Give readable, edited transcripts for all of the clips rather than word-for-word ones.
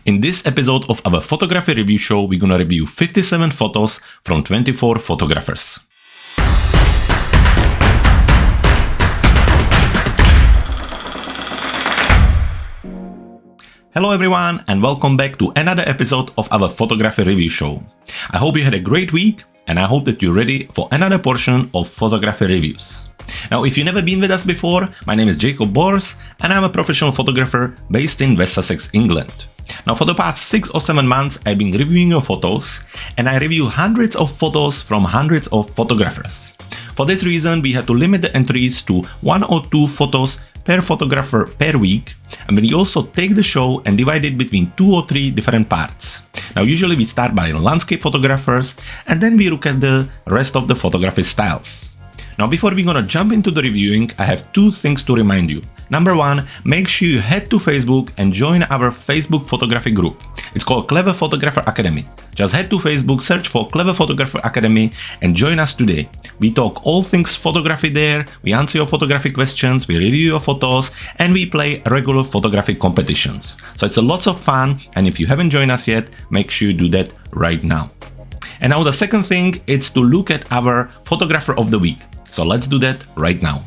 In this episode of our photography review show, we're gonna review 57 photos from 24 photographers. Hello everyone and welcome back to another episode of our photography review show. I hope you had a great week and I hope that you're ready for another portion of photography reviews. Now, if you've never been with us before, my name is Jakub and I'm a professional photographer based in West Sussex, England. Now, for the past 6 or 7 months, I've been reviewing your photos and I review hundreds of photos from hundreds of photographers. For this reason, we had to limit the entries to 1 or 2 photos per photographer per week, and we also take the show and divide it between 2 or 3 different parts. Now, usually we start by landscape photographers and then we look at the rest of the photography styles. Now, before we're gonna jump into the reviewing, I have 2 things to remind you. Number 1, make sure you head to Facebook and join our Facebook photography group. It's called Clever Photographer Academy. Just head to Facebook, search for Clever Photographer Academy and join us today. We talk all things photography there, we answer your photography questions, we review your photos, and we play regular photography competitions. So it's a lots of fun, and if you haven't joined us yet, make sure you do that right now. And now the second thing is to look at our photographer of the week. So let's do that right now.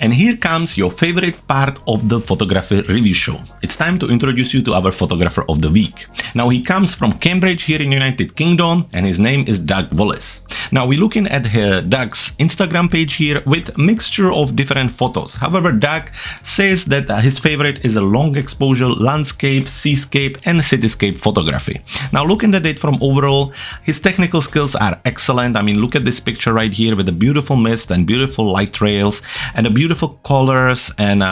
And here comes your favorite part of the photography review show. It's time to introduce you to our photographer of the week. Now, he comes from Cambridge here in United Kingdom and his name is Wallace. Now, we're looking at Doug's Instagram page here with a mixture of different photos. However, Doug says that his favorite is a long exposure landscape, seascape and cityscape photography. Now, looking at it from overall, his technical skills are excellent. I mean, look at this picture right here with the beautiful mist and beautiful light trails and the beautiful colors and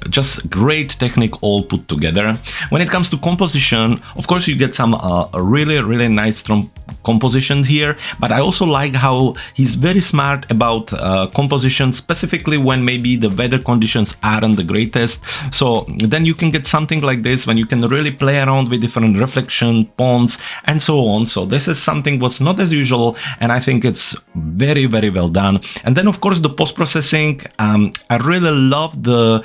just great technique all put together. When it comes to composition, of course you get some really nice strong compositions here, but I also like how he's very smart about composition, specifically when maybe the weather conditions aren't the greatest. So then you can get something like this when you can really play around with different reflection, ponds and so on. So this is something what's not as usual and I think it's very well done. And then of course the post-processing, I really love the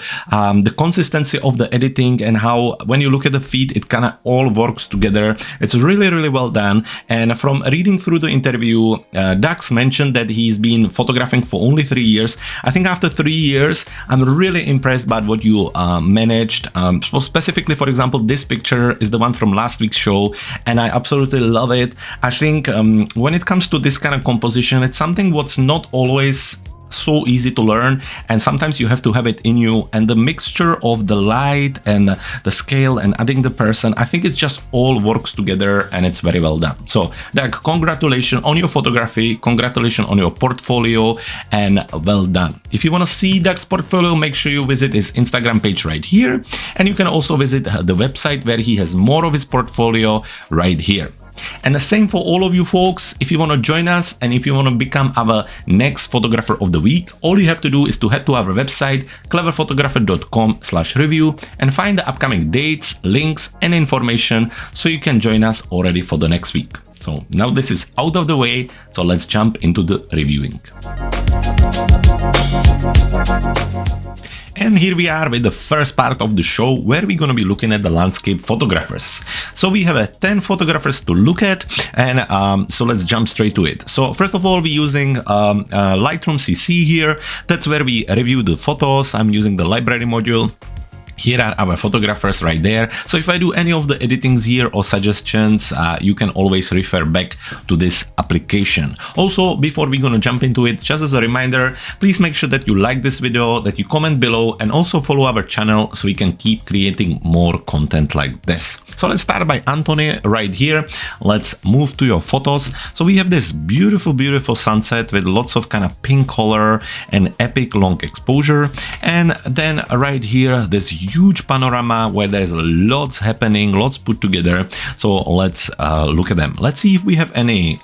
consistency of the editing and how when you look at the feed it kind of all works together. It's really well done. And from reading through the interview, Dax mentioned that he's been photographing for only 3 years. I think after 3 years I'm really impressed by what you managed. So specifically, for example, this picture is the one from last week's show and I absolutely love it. I think when it comes to this kind of composition, it's something what's not always so easy to learn and sometimes you have to have it in you, and the mixture of the light and the scale and adding the person, I think it just all works together and it's very well done. So Doug, congratulations on your photography, congratulations on your portfolio and well done. If you want to see Doug's portfolio, make sure you visit his Instagram page right here, and you can also visit the website where he has more of his portfolio right here. And the same for all of you folks. If you want to join us and if you want to become our next photographer of the week, all you have to do is to head to our website cleverphotographer.com/review and find the upcoming dates, links and information so you can join us already for the next week. So now this is out of the way, so let's jump into the reviewing. And here we are with the first part of the show where we're going to be looking at the landscape photographers. So we have 10 photographers to look at, and so let's jump straight to it. So first of all, we're using Lightroom CC here. That's where we review the photos. I'm using the library module. Here are our photographers right there. So if I do any of the editings here or suggestions, you can always refer back to this application. Also, before we're gonna jump into it, just as a reminder, please make sure that you like this video, that you comment below, and also follow our channel so we can keep creating more content like this. So let's start by Anthony right here. Let's move to your photos. So we have this beautiful sunset with lots of kind of pink color and epic long exposure. And then right here, this huge panorama where there's lots happening, lots put together. So let's look at them. Let's see if we have any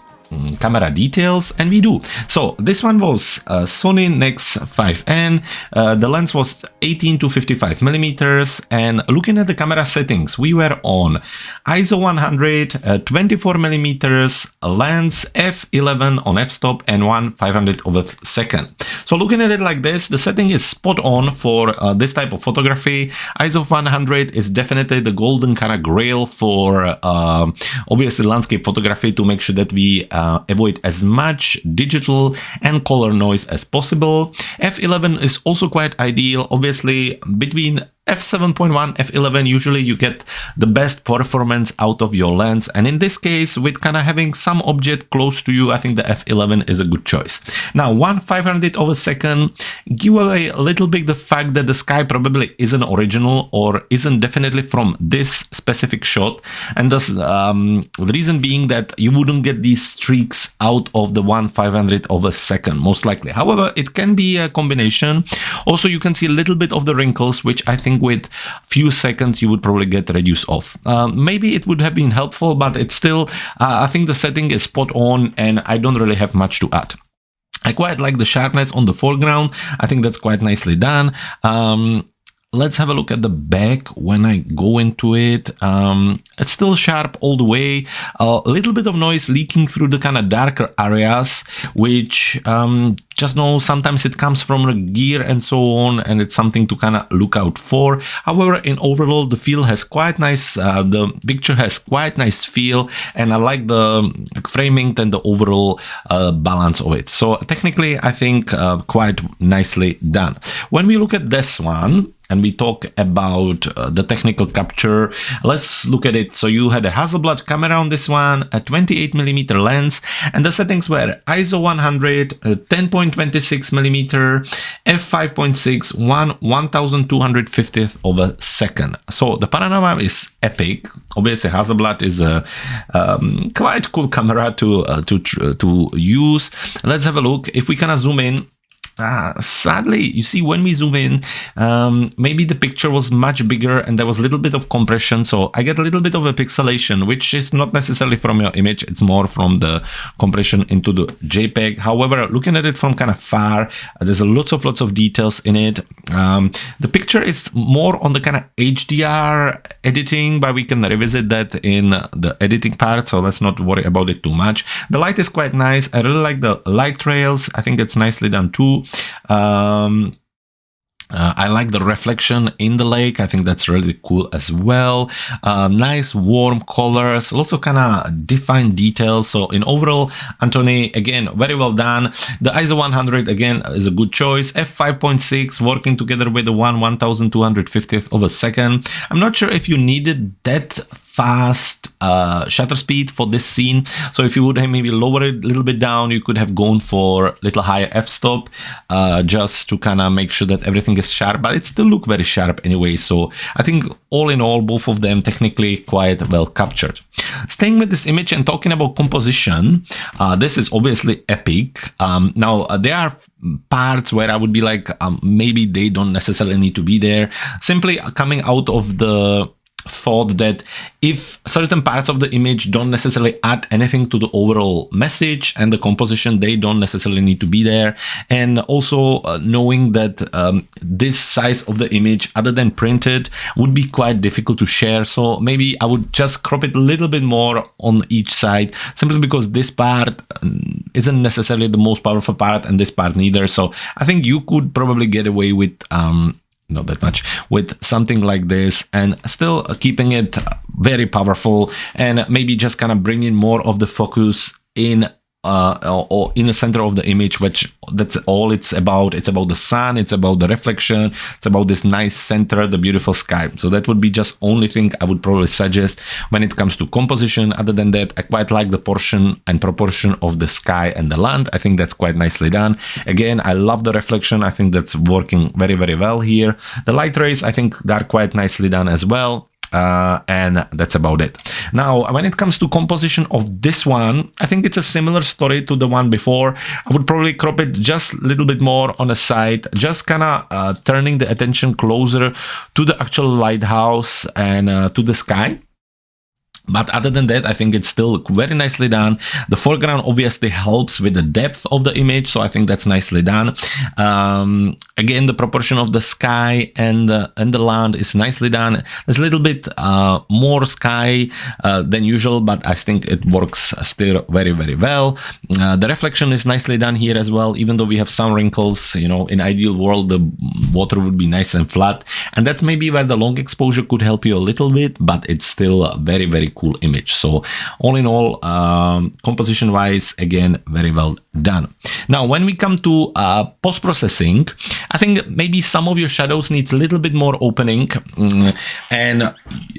camera details, and we do. So this one was Sony Nex 5N. The lens was 18 to 55 millimeters, and looking at the camera settings, we were on ISO 100, 24 millimeters, lens f11 on f-stop, and 1/500th of a second. So looking at it like this, the setting is spot on for this type of photography. ISO 100 is definitely the golden kind of grail for obviously landscape photography, to make sure that we avoid as much digital and color noise as possible. f11 is also quite ideal. Obviously, between f7.1, f11, usually you get the best performance out of your lens, and in this case, with kind of having some object close to you, I think the f11 is a good choice. Now, 1/500th of a second give away a little bit the fact that the sky probably isn't original or isn't definitely from this specific shot, and thus the reason being that you wouldn't get these streaks out of the 1/500th of a second, most likely. However, it can be a combination. Also, you can see a little bit of the wrinkles, which I think with few seconds you would probably get reduced off. Maybe it would have been helpful, but it's still, I think the setting is spot on, and I don't really have much to add. I quite like the sharpness on the foreground. I think that's quite nicely done. Let's have a look at the back when I go into it. It's still sharp all the way. A little bit of noise leaking through the kind of darker areas, which just know sometimes it comes from the gear and so on, and it's something to kind of look out for. However, in overall, the feel has quite nice, the picture has quite nice feel, and I like the framing and the overall balance of it. So technically, I think quite nicely done. When we look at this one, and we talk about the technical capture, let's look at it. So you had a Hasselblad camera on this one, a 28mm lens, and the settings were ISO 100, 10.26mm, f5.6, 1/1250th of a second. So the panorama is epic. Obviously, Hasselblad is a quite cool camera to use. Let's have a look. If we kind of zoom in, sadly, you see, when we zoom in, maybe the picture was much bigger and there was a little bit of compression, so I get a little bit of a pixelation, which is not necessarily from your image, it's more from the compression into the JPEG. However, looking at it from kind of far, there's lots of details in it. The picture is more on the kind of HDR editing, but we can revisit that in the editing part, so let's not worry about it too much. The light is quite nice. I really like the light trails. I think it's nicely done too. I like the reflection in the lake. I think that's really cool as well. Nice warm colors, lots of kind of defined details. So in overall, Anthony, again, very well done. The ISO 100 again is a good choice. f5.6 working together with the 1/1250th of a second. I'm not sure if you needed that fast shutter speed for this scene. So if you would have maybe lower it a little bit down, you could have gone for a little higher f-stop just to kind of make sure that everything is sharp, but it still look very sharp anyway. So I think all in all, both of them technically quite well captured. Staying with this image and talking about composition, this is obviously epic. Now there are parts where I would be like, maybe they don't necessarily need to be there. Simply coming out of the thought that if certain parts of the image don't necessarily add anything to the overall message and the composition, they don't necessarily need to be there. And also knowing that this size of the image, other than printed, would be quite difficult to share. So maybe I would just crop it a little bit more on each side, simply because this part isn't necessarily the most powerful part and this part neither. So I think you could probably get away with not that much with something like this and still keeping it very powerful, and maybe just kind of bringing more of the focus in or in the center of the image, which that's all it's about. It's about the sun, it's about the reflection, it's about this nice center, the beautiful sky. So that would be just only thing I would probably suggest when it comes to composition. Other than that, I quite like the portion and proportion of the sky and the land. I think that's quite nicely done. Again, I love the reflection. I think that's working very, very well here. The light rays, I think they're quite nicely done as well. And that's about it. Now, when it comes to composition of this one, I think it's a similar story to the one before. I would probably crop it just a little bit more on the side, just kind of turning the attention closer to the actual lighthouse and to the sky. But other than that, I think it's still very nicely done. The foreground obviously helps with the depth of the image, so I think that's nicely done. Again, the proportion of the sky and the land is nicely done. There's a little bit more sky than usual, but I think it works still very, very well. The reflection is nicely done here as well, even though we have some wrinkles. You know, in ideal world, the water would be nice and flat, and that's maybe where the long exposure could help you a little bit, but it's still a very, very cool image. So all in all, composition wise, again, very well done. Now when we come to post-processing, I think maybe some of your shadows needs a little bit more opening, and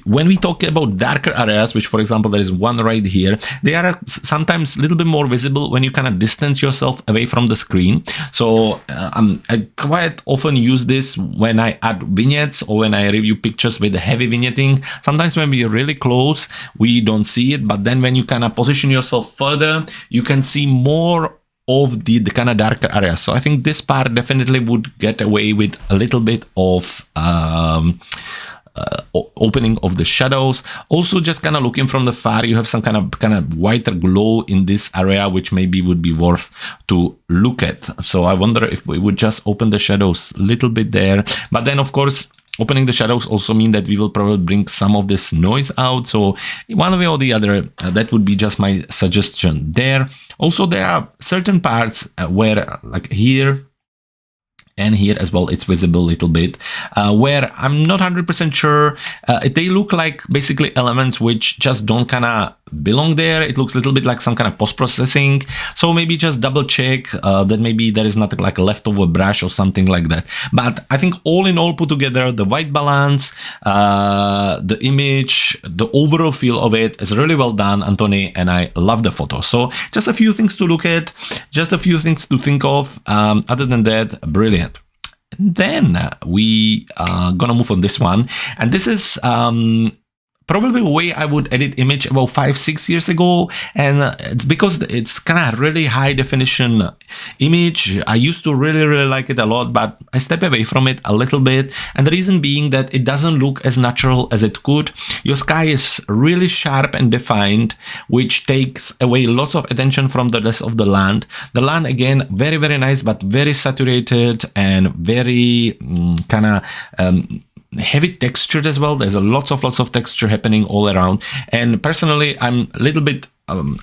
when we talk about darker areas, which for example there is one right here, they are sometimes a little bit more visible when you kind of distance yourself away from the screen. So I quite often use this when I add vignettes or when I review pictures with heavy vignetting. Sometimes when we are really close, we don't see it, but then when you kind of position yourself further, you can see more of the kind of darker areas. So I think this part definitely would get away with a little bit of opening of the shadows. Also, just kind of looking from the far, you have some kind of whiter glow in this area, which maybe would be worth to look at. So I wonder if we would just open the shadows a little bit there. But then of course, opening the shadows also mean that we will probably bring some of this noise out. So one way or the other, that would be just my suggestion there. Also, there are certain parts where, like here and here as well, it's visible a little bit, where I'm not 100% sure. They look like basically elements which just don't kind of belong there. It looks a little bit like some kind of post-processing. So maybe just double check that maybe there is not like a leftover brush or something like that. But I think all in all put together, the white balance, the image, the overall feel of it is really well done, Anthony, and I love the photo. So just a few things to look at, just a few things to think of. Other than that, brilliant. Then we are gonna move on this one, and this is probably the way I would edit image about 5-6 years ago, and it's because it's kind of really high definition image. I used to really like it a lot, but I step away from it a little bit, and the reason being that it doesn't look as natural as it could. Your sky is really sharp and defined, which takes away lots of attention from the rest of the land. The land, again, very nice, but very saturated and very kind of heavy textured as well. There's lots of texture happening all around, and personally I'm a little bit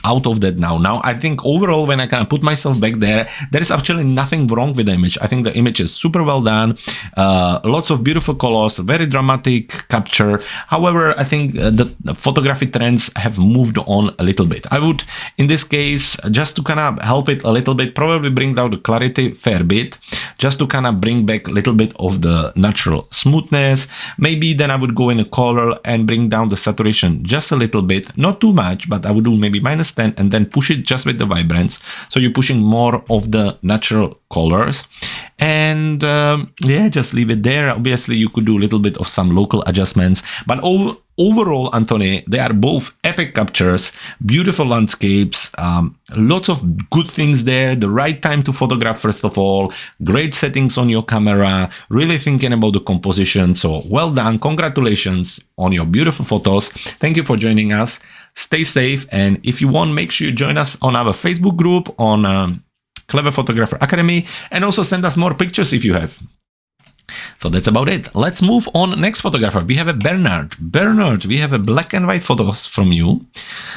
out of that now. I think overall, when I kind of put myself back there, there is actually nothing wrong with the image. I think the image is super well done, lots of beautiful colors, very dramatic capture. However, I think the photography trends have moved on a little bit. I would, in this case, just to kind of help it a little bit, probably bring down the clarity fair bit, just to kind of bring back a little bit of the natural smoothness. Maybe then I would go in a color and bring down the saturation just a little bit, not too much, but I would do maybe -10 and then push it just with the vibrance. So you're pushing more of the natural colors, and yeah, just leave it there. Obviously, you could do a little bit of some local adjustments, but overall, Anthony, they are both epic captures, beautiful landscapes, lots of good things there, the right time to photograph, first of all, great settings on your camera, really thinking about the composition. So well done. Congratulations on your beautiful photos. Thank you for joining us. Stay safe, and if you want, make sure you join us on our Facebook group on Clever Photographer Academy, and also send us more pictures if you have. So that's about it. Let's move on. Next photographer, we have a Bernhard. Bernhard, we have a black and white photos from you.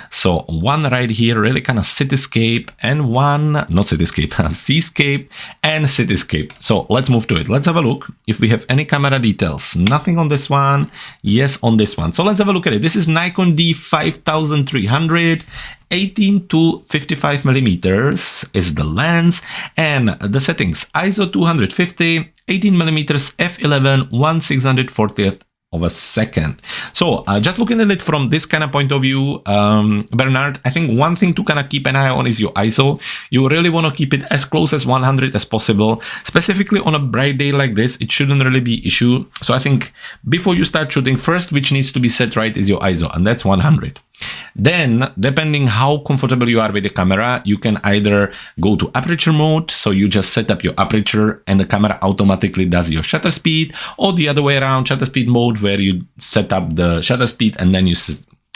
So one right here, really kind of cityscape, and one, not cityscape, seascape and cityscape. So let's move to it. Let's have a look if we have any camera details. Nothing on this one. Yes, on this one. So let's have a look at it. This is Nikon D5300. 18 to 55 millimeters is the lens, and the settings: ISO 250, 18 millimeters f11, 1/640th of a second. So just looking at it from this kind of point of view, Bernhard, I think one thing to kind of keep an eye on is your ISO. You really want to keep it as close as 100 as possible. Specifically on a bright day like this, it shouldn't really be an issue. So I think before you start shooting, first which needs to be set right is your ISO, and that's 100. Then, depending how comfortable you are with the camera, you can either go to aperture mode, so you just set up your aperture and the camera automatically does your shutter speed, or the other way around, shutter speed mode, where you set up the shutter speed and then you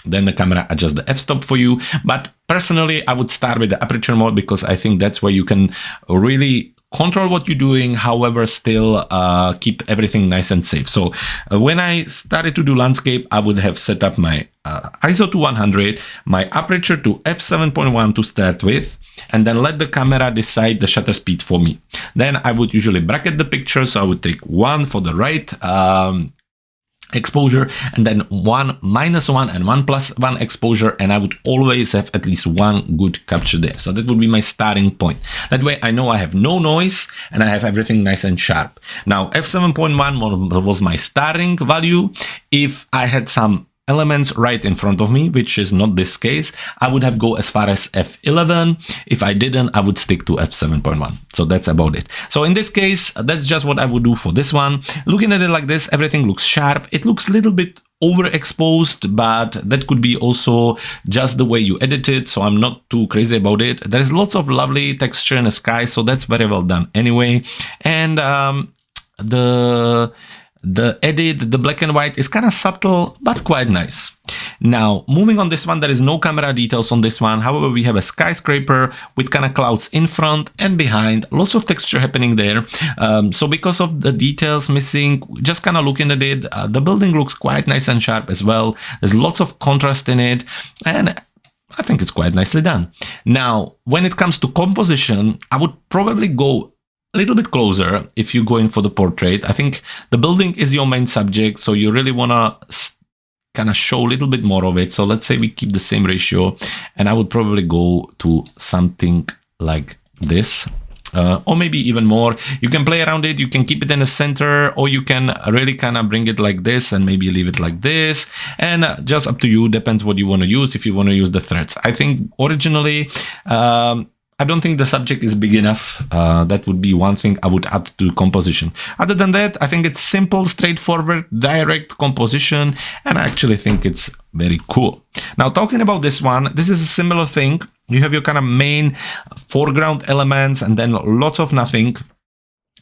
then the camera adjusts the f-stop for you. But personally, I would start with the aperture mode because I think that's where you can really control what you're doing, however, still keep everything nice and safe. So when I started to do landscape, I would have set up my ISO to 100, my aperture to f7.1 to start with, and then let the camera decide the shutter speed for me. Then I would usually bracket the picture. So I would take 1 for the right exposure, and then 1, -1, and 1, +1 exposure, and I would always have at least one good capture there. So that would be my starting point. That way I know I have no noise and I have everything nice and sharp. Now f7.1 was my starting value. If I had some elements right in front of me, which is not this case, I would have go as far as f11. If I didn't, I would stick to f7.1. So that's about it. So in this case, that's just what I would do for this one. Looking at it like this, everything looks sharp. It looks a little bit overexposed, but that could be also just the way you edit it. So I'm not too crazy about it. There's lots of lovely texture in the sky, so that's very well done anyway. And the edit, the black and white is kind of subtle, but quite nice. Now, moving on this one, there is no camera details on this one. However, we have a skyscraper with kind of clouds in front and behind, lots of texture happening there. So because of the details missing, just kind of looking at it, the building looks quite nice and sharp as well. There's lots of contrast in it, and I think it's quite nicely done. Now, when it comes to composition, I would probably go a little bit closer if you're going for the portrait. I think the building is your main subject, so you really want to kind of show a little bit more of it. So let's say we keep the same ratio, and I would probably go to something like this, or maybe even more. You can play around it, you can keep it in the center, or you can really kind of bring it like this and maybe leave it like this, and just up to you, depends what you want to use, if you want to use the threads. I think originally, I don't think the subject is big enough. That would be one thing I would add to composition. Other than that, I think it's simple, straightforward, direct composition, and I actually think it's very cool. Now, talking about this one, this is a similar thing. You have your kind of main foreground elements and then lots of nothing.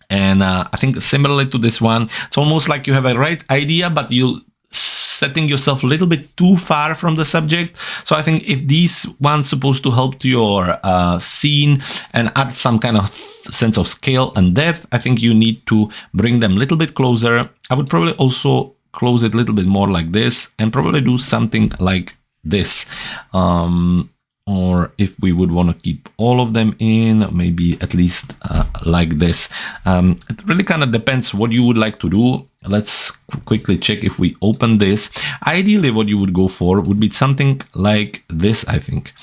And I think similarly to this one, it's almost like you have a right idea, but you setting yourself a little bit too far from the subject. So I think if these ones supposed to help to your scene and add some kind of sense of scale and depth, I think you need to bring them a little bit closer. I would probably also close it a little bit more like this and probably do something like this. Or if we would want to keep all of them in, maybe at least like this. It really kind of depends what you would like to do. Let's quickly check if we open this. Ideally, what you would go for would be something like this, I think.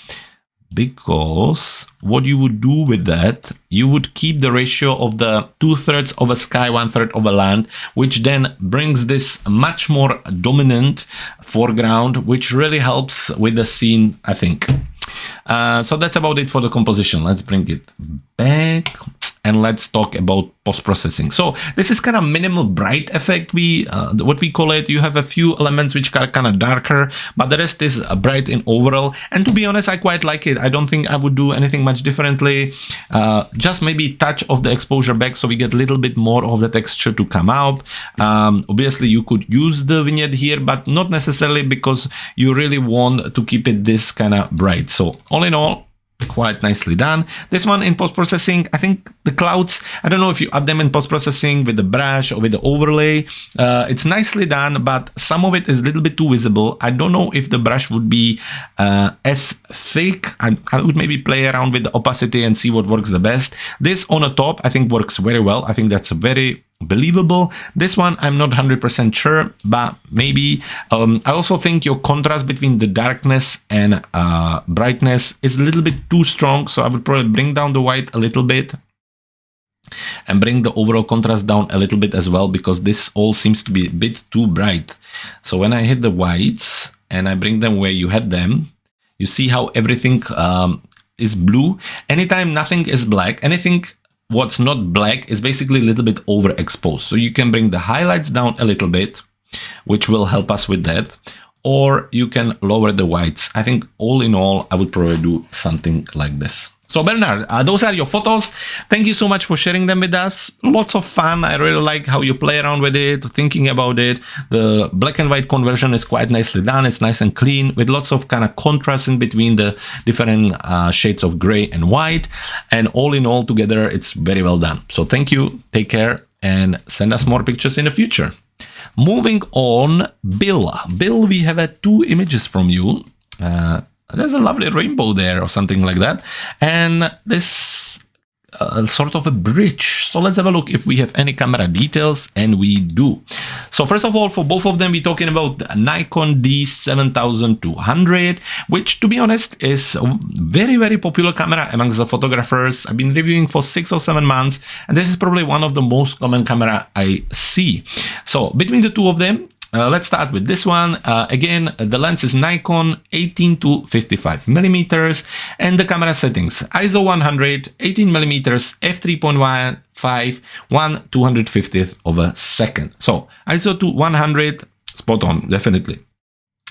Because what you would do with that, you would keep the ratio of the 2/3 of a sky, 1/3 of a land, which then brings this much more dominant foreground, which really helps with the scene, I think. So that's about it for the composition. Let's bring it back and let's talk about post-processing. So this is kind of minimal bright effect, what we call it. You have a few elements which are kind of darker, but the rest is bright in overall. And to be honest, I quite like it. I don't think I would do anything much differently. Just maybe touch of the exposure back so we get a little bit more of the texture to come out. Obviously, you could use the vignette here, but not necessarily because you really want to keep it this kind of bright. So all in all, quite nicely done. This one in post-processing, I think the clouds, I don't know if you add them in post-processing with the brush or with the overlay. It's nicely done, but some of it is a little bit too visible. I don't know if the brush would be as thick. I would maybe play around with the opacity and see what works the best. This on the top, I think works very well. I think that's very believable. This one, I'm not 100% sure, but maybe. I also think your contrast between the darkness and brightness is a little bit too strong, so I would probably bring down the white a little bit and bring the overall contrast down a little bit as well, because this all seems to be a bit too bright. So when I hit the whites and I bring them where you had them, you see how everything is blue. Anytime nothing is black, anything what's not black is basically a little bit overexposed. So you can bring the highlights down a little bit, which will help us with that. Or you can lower the whites. I think all in all, I would probably do something like this. So Bernhard, those are your photos. Thank you so much for sharing them with us. Lots of fun. I really like how you play around with it, thinking about it. The black and white conversion is quite nicely done. It's nice and clean with lots of kind of contrast in between the different shades of gray and white. And all in all together, it's very well done. So thank you. Take care and send us more pictures in the future. Moving on, Bill. Bill, we have 2 images from you. There's a lovely rainbow there or something like that. And this sort of a bridge. So let's have a look if we have any camera details, and we do. So first of all, for both of them, we're talking about Nikon D7200, which to be honest is a very, very popular camera amongst the photographers. I've been reviewing for 6 or 7 months, and this is probably one of the most common camera I see. So between the two of them, let's start with this one. Again, the lens is Nikon 18 to 55 millimeters, and the camera settings: ISO 100, 18 millimeters, f3.15, 1/250th of a second. So ISO to 100, spot on, definitely.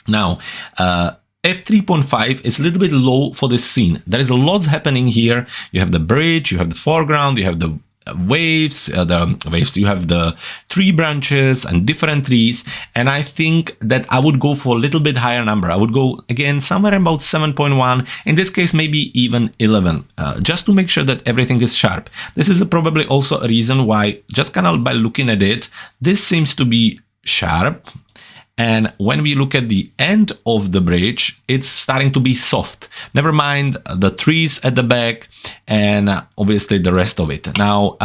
Now, f3.5 is a little bit low for this scene. There is a lot happening here. You have the bridge, you have the foreground, you have the waves, you have the tree branches and different trees, and I think that I would go for a little bit higher number. I would go again somewhere about 7.1, in this case maybe even 11, just to make sure that everything is sharp. This is probably also a reason why, just kind of by looking at it, this seems to be sharp. And when we look at the end of the bridge, it's starting to be soft. Never mind the trees at the back and obviously the rest of it. Now,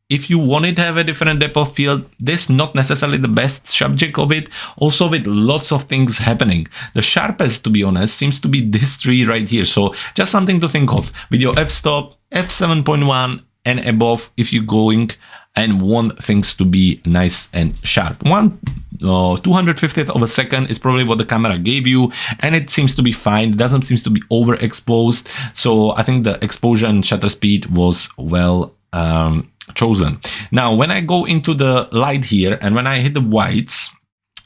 if you wanted to have a different depth of field, this is not necessarily the best subject of it. Also with lots of things happening. The sharpest, to be honest, seems to be this tree right here. So just something to think of. With your f-stop, f7.1 and above, if you're going and want things to be nice and sharp. 1/250th of a second is probably what the camera gave you, and it seems to be fine. It doesn't seem to be overexposed. So I think the exposure and shutter speed was well chosen. Now, when I go into the light here and when I hit the whites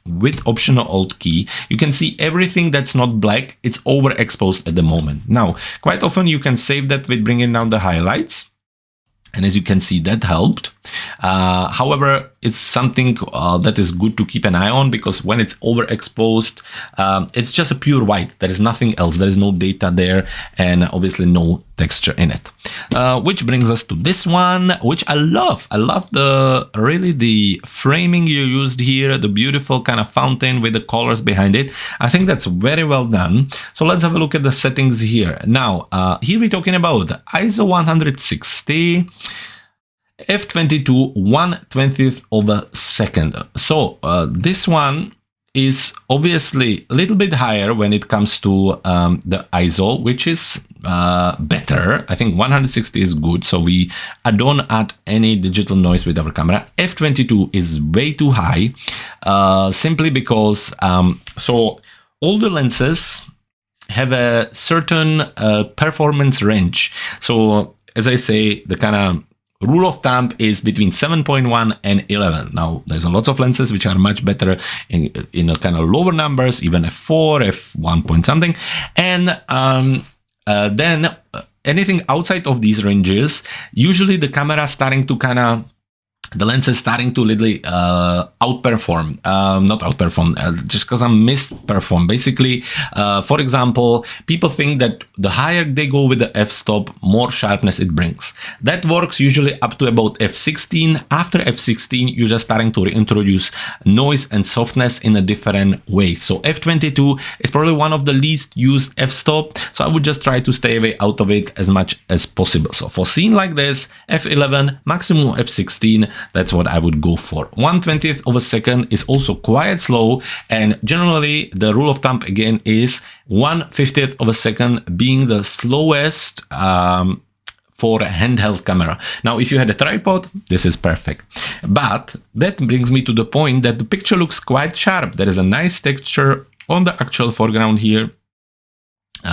with optional Alt key, you can see everything that's not black, it's overexposed at the moment. Now, quite often you can save that with bringing down the highlights. And as you can see, that helped. However, it's something that is good to keep an eye on, because when it's overexposed, it's just a pure white. There is nothing else. There is no data there, and obviously no texture in it. Which brings us to this one, which I love. I love the framing you used here, the beautiful kind of fountain with the colors behind it. I think that's very well done. So let's have a look at the settings here. Now, here we're talking about ISO 160, f22 1/20th of a second. So this one is obviously a little bit higher when it comes to the ISO, which is better. I think 160 is good, so we don't add any digital noise with our camera. f22 is way too high, simply because so all the lenses have a certain performance range. So as I say, the kind of rule of thumb is between 7.1 and 11. Now, there's a lot of lenses which are much better in a kind of lower numbers, even f4, f1 point something. And then anything outside of these ranges, usually the camera starting to kind of, the lens is starting to literally outperform, not outperform, just because I'm misperform. Basically, for example, people think that the higher they go with the f-stop, more sharpness it brings. That works usually up to about f16. After f16, you're just starting to reintroduce noise and softness in a different way. So f22 is probably one of the least used f-stop. So I would just try to stay away out of it as much as possible. So for scene like this, f11, maximum f16, that's what I would go for. 1/20th of a second is also quite slow, and generally the rule of thumb again is 1/50th of a second being the slowest for a handheld camera. Now, if you had a tripod, this is perfect. But that brings me to the point that the picture looks quite sharp. There is a nice texture on the actual foreground here.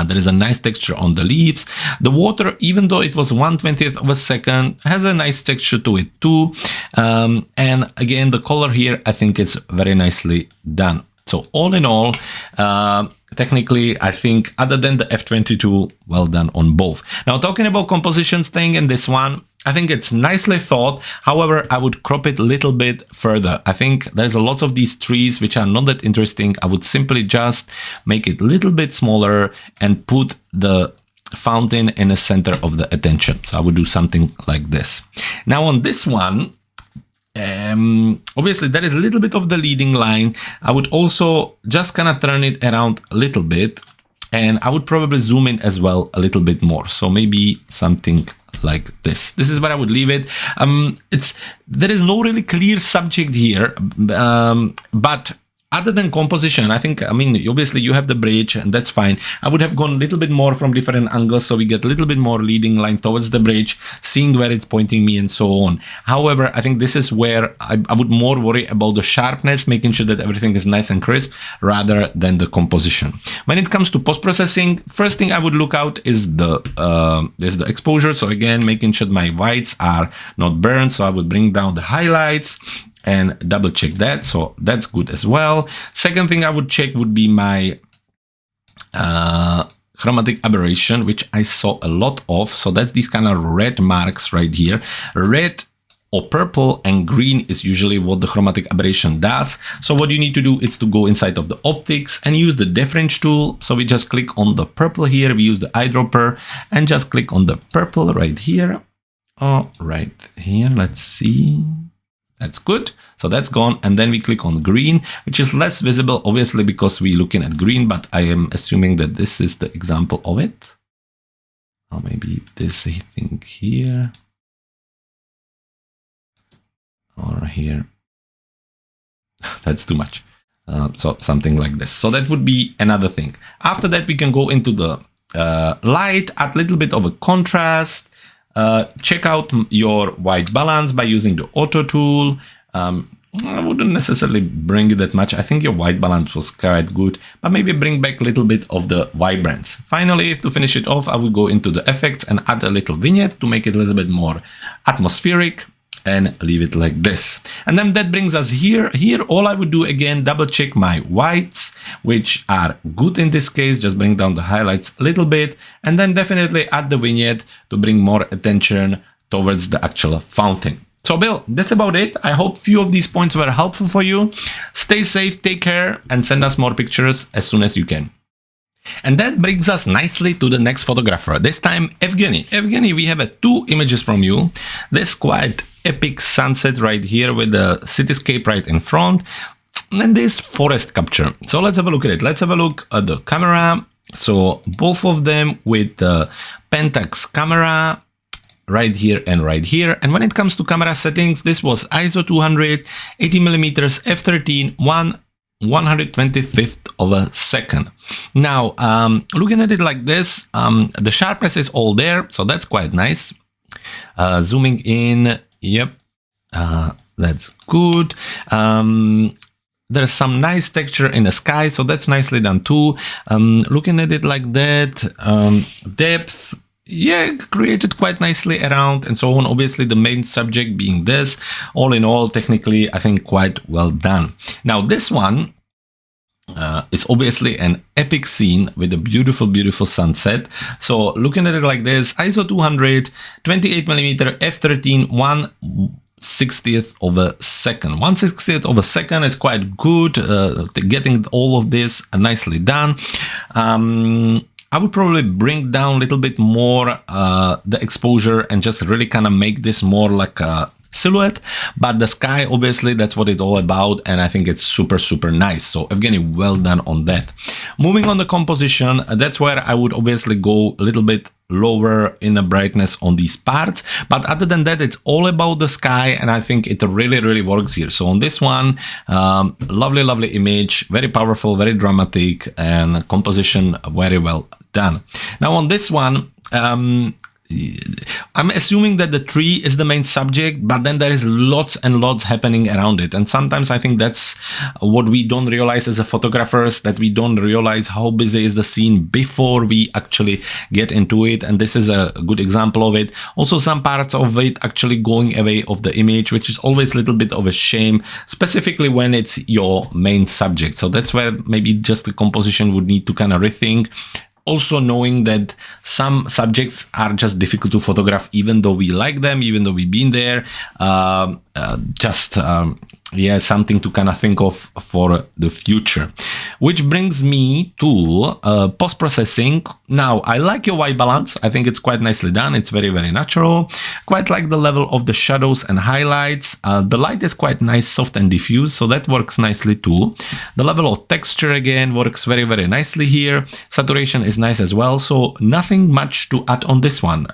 There is a nice texture on the leaves. The water, even though it was 1/20th of a second, has a nice texture to it too. And again, the color here, I think it's very nicely done. So all in all, technically, I think other than the F22, well done on both. Now, talking about compositions thing in this one, I think it's nicely thought. However, I would crop it a little bit further. I think there's a lot of these trees which are not that interesting. I would simply just make it a little bit smaller and put the fountain in the center of the attention. So I would do something like this. Now on this one, obviously there is a little bit of the leading line. I would also just kind of turn it around a little bit, and I would probably zoom in as well a little bit more. So maybe something like this. This is where I would leave it. There is no really clear subject here, but other than composition, I think, obviously you have the bridge and that's fine. I would have gone a little bit more from different angles, so we get a little bit more leading line towards the bridge, seeing where it's pointing me and so on. However, I think this is where I would more worry about the sharpness, making sure that everything is nice and crisp rather than the composition. When it comes to post-processing, first thing I would look out is the exposure. So again, making sure my whites are not burned. So I would bring down the highlights and double check that. So that's good as well. Second thing I would check would be my chromatic aberration, which I saw a lot of. So that's these kind of red marks right here. Red or purple and green is usually what the chromatic aberration does. So what you need to do is to go inside of the optics and use the difference tool. So we just click on the purple here. We use the eyedropper and just click on the purple right here. Oh, right here. Let's see. That's good. So that's gone. And then we click on green, which is less visible, obviously, because we're looking at green, but I am assuming that this is the example of it. Or maybe this thing here. Or here. That's too much. So something like this. So that would be another thing. After that, we can go into the light, add a little bit of a contrast. Check out your white balance by using the auto tool. I wouldn't necessarily bring it that much. I think your white balance was quite good, but maybe bring back a little bit of the vibrance. Finally, to finish it off, I will go into the effects and add a little vignette to make it a little bit more atmospheric and leave it like this. And then that brings us here. Here, all I would do again, double check my whites, which are good in this case. Just bring down the highlights a little bit, and then definitely add the vignette to bring more attention towards the actual fountain. So Bill, that's about it. I hope few of these points were helpful for you. Stay safe, take care, and send us more pictures as soon as you can. And that brings us nicely to the next photographer. This time, Evgeniy. Evgeniy, we have two images from you. This quite epic sunset right here with the cityscape right in front, and this forest capture. So let's have a look at it. Let's have a look at the camera. So both of them with the Pentax camera right here and right here. And when it comes to camera settings, this was ISO 200, 80mm f13, 1/125th of a second. Now, looking at it like this, the sharpness is all there, so that's quite nice. Zooming in, yep, that's good. There's some nice texture in the sky, so that's nicely done too. Looking at it like that, depth, yeah, created quite nicely around and so on. Obviously, the main subject being this. All in all, technically, I think quite well done. Now, this one is obviously an epic scene with a beautiful, beautiful sunset. So looking at it like this, ISO 200, 28mm f13, 1/60th of a second. 1/60th of a second is quite good. Getting all of this nicely done. I would probably bring down a little bit more the exposure and just really kind of make this more like a silhouette, but the sky, obviously, that's what it's all about, and I think it's super, super nice. So Evgeniy, well done on that. Moving on the composition, that's where I would obviously go a little bit lower in the brightness on these parts, but other than that, it's all about the sky, and I think it really, really works here. So on this one, lovely, lovely image, very powerful, very dramatic, and composition very well done. Now on this one, I'm assuming that the tree is the main subject, but then there is lots and lots happening around it. And sometimes I think that's what we don't realize as a photographers, that we don't realize how busy is the scene before we actually get into it. And this is a good example of it. Also, some parts of it actually going away of the image, which is always a little bit of a shame, specifically when it's your main subject. So that's where maybe just the composition would need to kind of rethink. Also knowing that some subjects are just difficult to photograph, even though we like them, even though we've been there. Yeah, something to kind of think of for the future. Which brings me to post-processing. Now, I like your white balance. I think it's quite nicely done. It's very, very natural. Quite like the level of the shadows and highlights. The light is quite nice, soft and diffuse, so that works nicely too. The level of texture, again, works very, very nicely here. Saturation is nice as well, so nothing much to add on this one.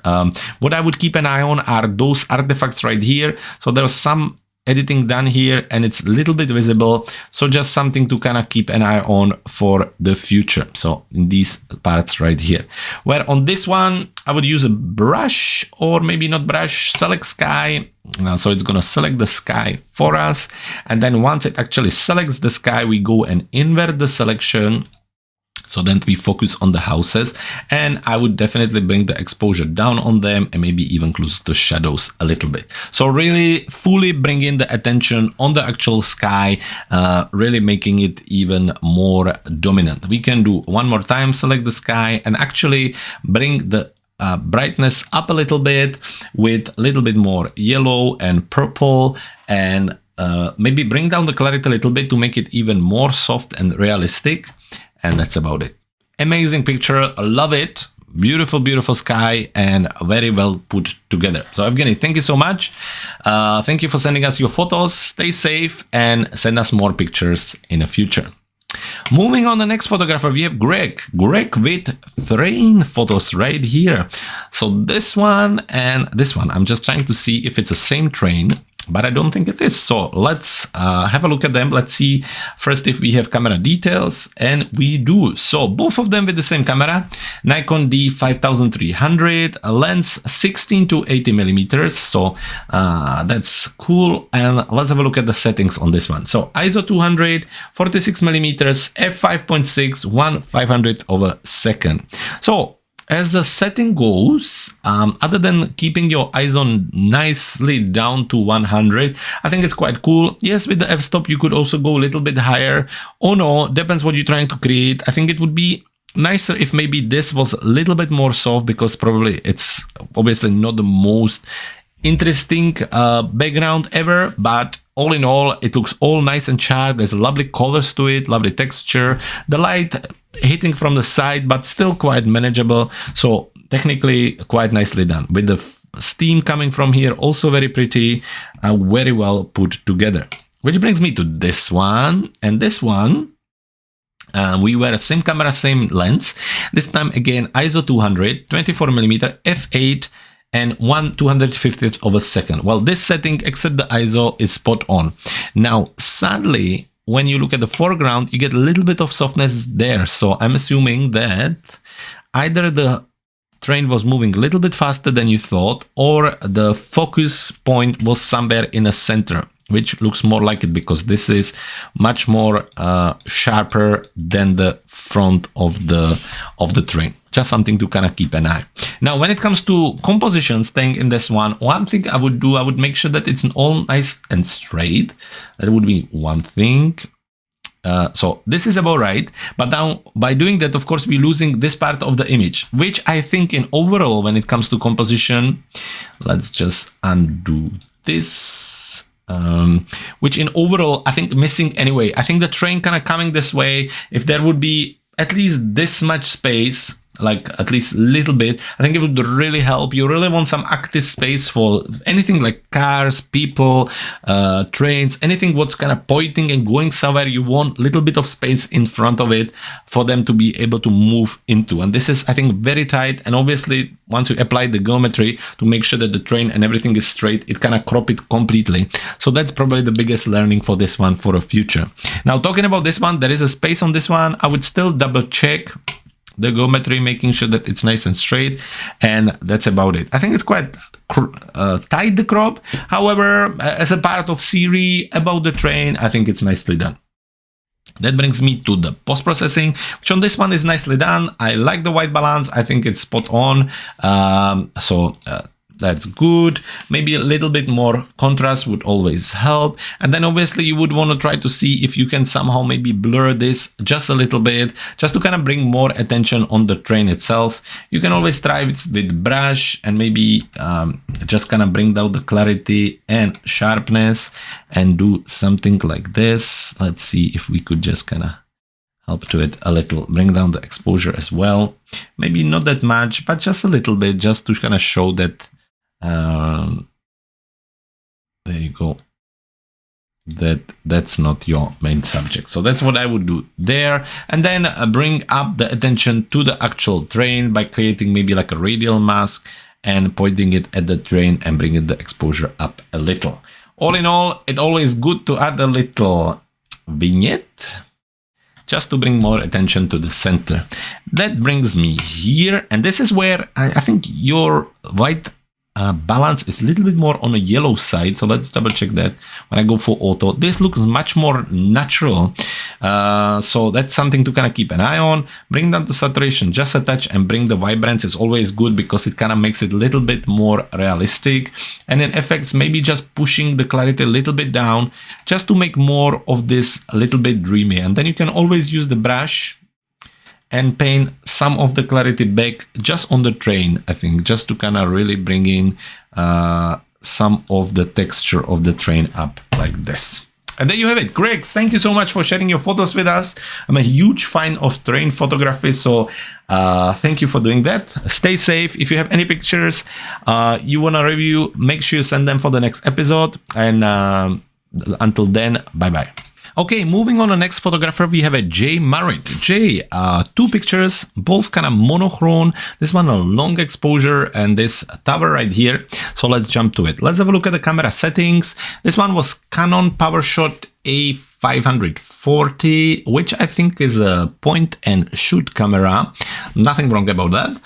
What I would keep an eye on are those artifacts right here. So there's some editing done here and it's a little bit visible, so just something to kind of keep an eye on for the future. So in these parts right here, where on this one I would use a brush, or maybe not brush, select sky. So it's gonna select the sky for us, and then once it actually selects the sky, we go and invert the selection, so then we focus on the houses, and I would definitely bring the exposure down on them and maybe even close the shadows a little bit. So really fully bring in the attention on the actual sky, really making it even more dominant. We can do one more time, select the sky, and actually bring the brightness up a little bit with a little bit more yellow and purple, and maybe bring down the clarity a little bit to make it even more soft and realistic. And that's about it. Amazing picture, love it. Beautiful, beautiful sky, and very well put together. So Evgeniy, thank you so much. Thank you for sending us your photos. Stay safe and send us more pictures in the future. Moving on, the next photographer, we have Greg with train photos right here. So this one and this one, I'm just trying to see if it's the same train, but I don't think it is. So let's have a look at them. Let's see first if we have camera details, and we do. So both of them with the same camera, Nikon D5300, lens 16 to 80 millimeters. So that's cool. And let's have a look at the settings on this one. So ISO 200, 46 millimeters, f5.6, 1/500 of a second. So as the setting goes, other than keeping your ISO nicely down to 100, I think it's quite cool. Yes, with the f-stop, you could also go a little bit higher. Oh no, depends what you're trying to create. I think it would be nicer if maybe this was a little bit more soft, because probably it's obviously not the most interesting background ever, but all in all, it looks all nice and sharp. There's lovely colors to it, lovely texture. The light hitting from the side, but still quite manageable. So technically quite nicely done. With the steam coming from here, also very pretty, very well put together. Which brings me to this one. And this one, we were same camera, same lens. This time again, ISO 200, 24mm, f8, and 1/250th of a second. Well, this setting, except the ISO, is spot on. Now, sadly, when you look at the foreground, you get a little bit of softness there. So I'm assuming that either the train was moving a little bit faster than you thought, or the focus point was somewhere in the center, which looks more like it, because this is much more sharper than the front of the train. Just something to kind of keep an eye. Now, when it comes to composition, staying in this one thing I would do, I would make sure that it's all nice and straight. That would be one thing. So this is about right. But now, by doing that, of course, we're losing this part of the image, which I think in overall, when it comes to composition, let's just undo this. Which in overall, I think missing anyway. I think the train kind of coming this way, if there would be at least this much space, like at least a little bit, I think it would really help. You really want some active space for anything like cars, people, trains, anything what's kind of pointing and going somewhere. You want a little bit of space in front of it for them to be able to move into. And this is, I think, very tight. And obviously, once you apply the geometry to make sure that the train and everything is straight, it kind of crop it completely. So that's probably the biggest learning for this one for a future. Now, talking about this one, there is a space on this one. I would still double check the geometry, making sure that it's nice and straight, and that's about it. I think it's quite tight, the crop. However, as a part of series about the train, I think it's nicely done. That brings me to the post-processing, which on this one is nicely done. I like the white balance. I think it's spot on. That's good. Maybe a little bit more contrast would always help. And then obviously you would want to try to see if you can somehow maybe blur this just a little bit, just to kind of bring more attention on the train itself. You can always try it with brush and maybe just kind of bring down the clarity and sharpness and do something like this. Let's see if we could just kind of help to it a little, bring down the exposure as well. Maybe not that much, but just a little bit, just to kind of show that there you go, that's not your main subject. So that's what I would do there, and then bring up the attention to the actual train by creating maybe like a radial mask and pointing it at the train and bringing the exposure up a little. All in all, it's always good to add a little vignette just to bring more attention to the center. That brings me here, and this is where I think your white balance is a little bit more on the yellow side. So let's double check that when I go for auto. This looks much more natural. So that's something to kind of keep an eye on. Bring down the saturation just a touch and bring the vibrance is always good because it kind of makes it a little bit more realistic. And in effects, maybe just pushing the clarity a little bit down just to make more of this a little bit dreamy. And then you can always use the brush and paint some of the clarity back just on the train, I think, just to kind of really bring in some of the texture of the train up like this. And there you have it. Greg, thank you so much for sharing your photos with us. I'm a huge fan of train photography, so thank you for doing that. Stay safe. If you have any pictures you want to review, make sure you send them for the next episode. And until then, bye-bye. Okay, moving on to the next photographer, we have a Jay Marin. Jay, two pictures, both kind of monochrome. This one a long exposure and this tower right here. So let's jump to it. Let's have a look at the camera settings. This one was Canon PowerShot A540, which I think is a point and shoot camera. Nothing wrong about that.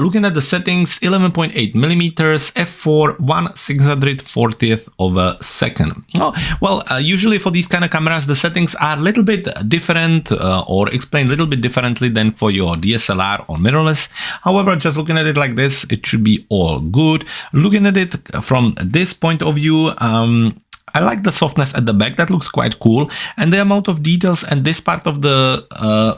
Looking at the settings, 11.8 millimeters, f4, 1/640th of a second. Oh, well, usually for these kind of cameras, the settings are a little bit different or explained a little bit differently than for your DSLR or mirrorless. However, just looking at it like this, it should be all good. Looking at it from this point of view, I like the softness at the back. That looks quite cool. And the amount of details and this part of the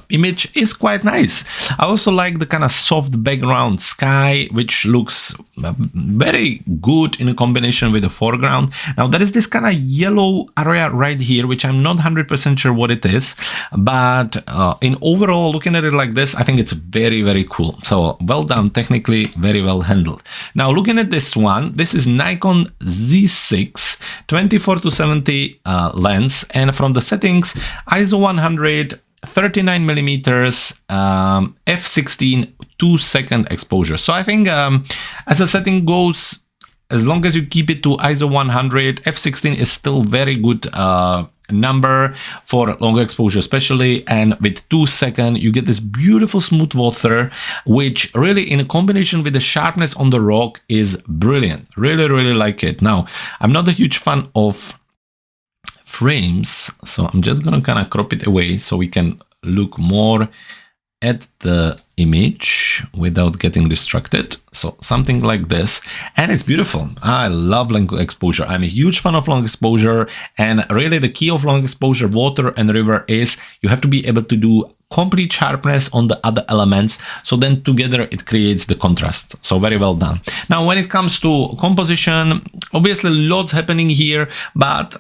image is quite nice. I also like the kind of soft background sky, which looks very good in combination with the foreground. Now, there is this kind of yellow area right here, which I'm not 100% sure what it is. But in overall, looking at it like this, I think it's very, very cool. So well done, technically very well handled. Now, looking at this one, this is Nikon Z6 24-70 lens, and from the settings, ISO 100, 39 millimeters, f16, 2-second exposure. So I think as a setting goes, as long as you keep it to ISO 100, f16 is still very good number for long exposure especially, and with 2-second you get this beautiful smooth water, which really in a combination with the sharpness on the rock is brilliant. Really like it. Now, I'm not a huge fan of frames, so I'm just gonna kind of crop it away so we can look more at the image without getting distracted. So something like this, and it's beautiful. I love long exposure. I'm a huge fan of long exposure, and really the key of long exposure, water and river, is you have to be able to do complete sharpness on the other elements, so then together it creates the contrast. So very well done. Now, when it comes to composition, obviously lots happening here, but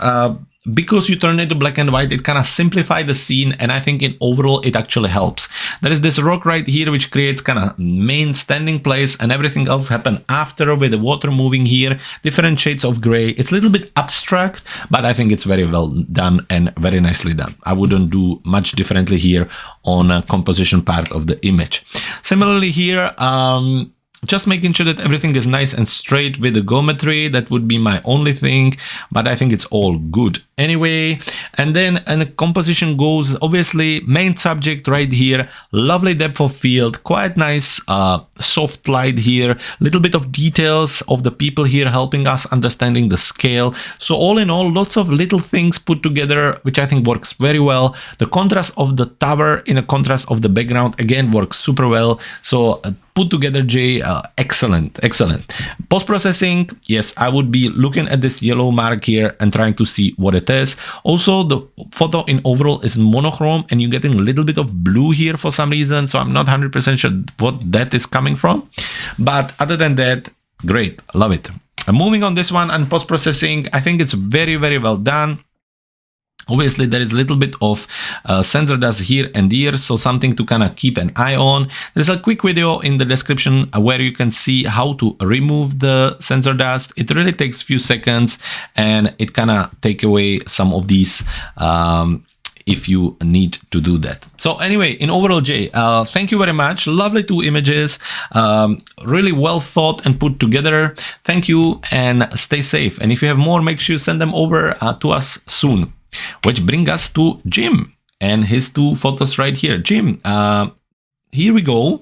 because you turn it to black and white, it kind of simplifies the scene, and I think in overall it actually helps. There is this rock right here which creates kind of main standing place, and everything else happen after with the water moving here, different shades of gray. It's a little bit abstract, but I think it's very well done and very nicely done. I wouldn't do much differently here on a composition part of the image. Similarly here, just making sure that everything is nice and straight with the geometry. That would be my only thing, but I think it's all good anyway. And then and the composition goes, obviously main subject right here, lovely depth of field, quite nice soft light here, little bit of details of the people here helping us understanding the scale. So all in all, lots of little things put together, which I think works very well. The contrast of the tower in a contrast of the background again works super well. So put together, Jay, excellent. Post-processing, yes, I would be looking at this yellow mark here and trying to see what it is. Also, the photo in overall is monochrome and you're getting a little bit of blue here for some reason. So I'm not 100% sure what that is coming from. But other than that, great, love it. Moving on this one and post-processing, I think it's very, very well done. Obviously, there is a little bit of sensor dust here and there, so something to kind of keep an eye on. There's a quick video in the description where you can see how to remove the sensor dust. It really takes a few seconds and it kind of take away some of these if you need to do that. So anyway, in overall, Jay, thank you very much. Lovely 2 images, really well thought and put together. Thank you and stay safe. And if you have more, make sure you send them over to us soon. Which brings us to Jim and his 2 photos right here. Jim, here we go.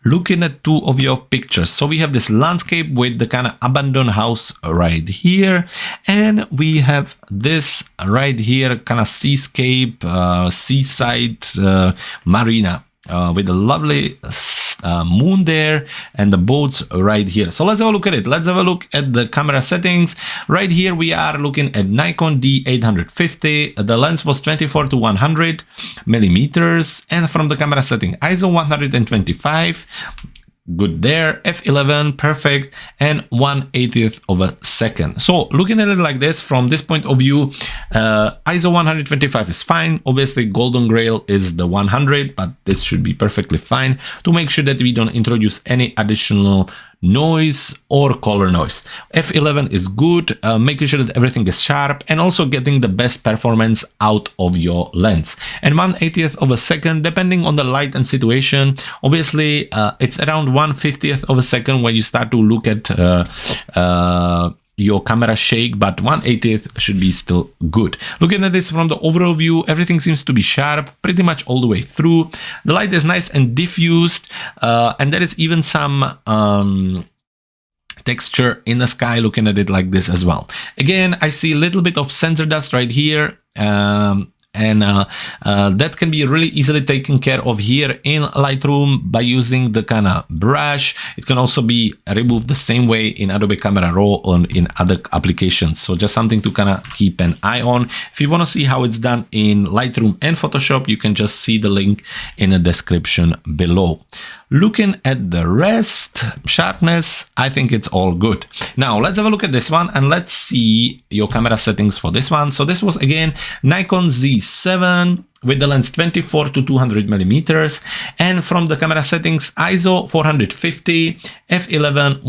Looking at 2 of your pictures. So we have this landscape with the kind of abandoned house right here. And we have this right here, kind of seascape, seaside marina with a lovely moon there and the boats right here. So let's have a look at it. Let's have a look at the camera settings. Right here we are looking at Nikon D850. The lens was 24 to 100 millimeters, and from the camera setting ISO 125. Good there, f11, perfect, and 1/80th of a second. So looking at it like this, from this point of view, ISO 125 is fine. Obviously, golden grail is the 100, but this should be perfectly fine to make sure that we don't introduce any additional noise or color noise. f11 is good, making sure that everything is sharp and also getting the best performance out of your lens. And 1/80th of a second, depending on the light and situation. Obviously, it's around 1/50th of a second when you start to look at your camera shake, but 1/80th should be still good. Looking at this from the overall view, everything seems to be sharp pretty much all the way through. The light is nice and diffused, and there is even some texture in the sky looking at it like this as well. Again, I see a little bit of sensor dust right here. And that can be really easily taken care of here in Lightroom by using the kind of brush. It can also be removed the same way in Adobe Camera Raw or in other applications. So just something to kind of keep an eye on. If you want to see how it's done in Lightroom and Photoshop, you can just see the link in the description below. Looking at the rest, sharpness, I think it's all good. Now let's have a look at this one and let's see your camera settings for this one. So this was again Nikon Z7 with the lens 24 to 200 millimeters, and from the camera settings ISO 450, f11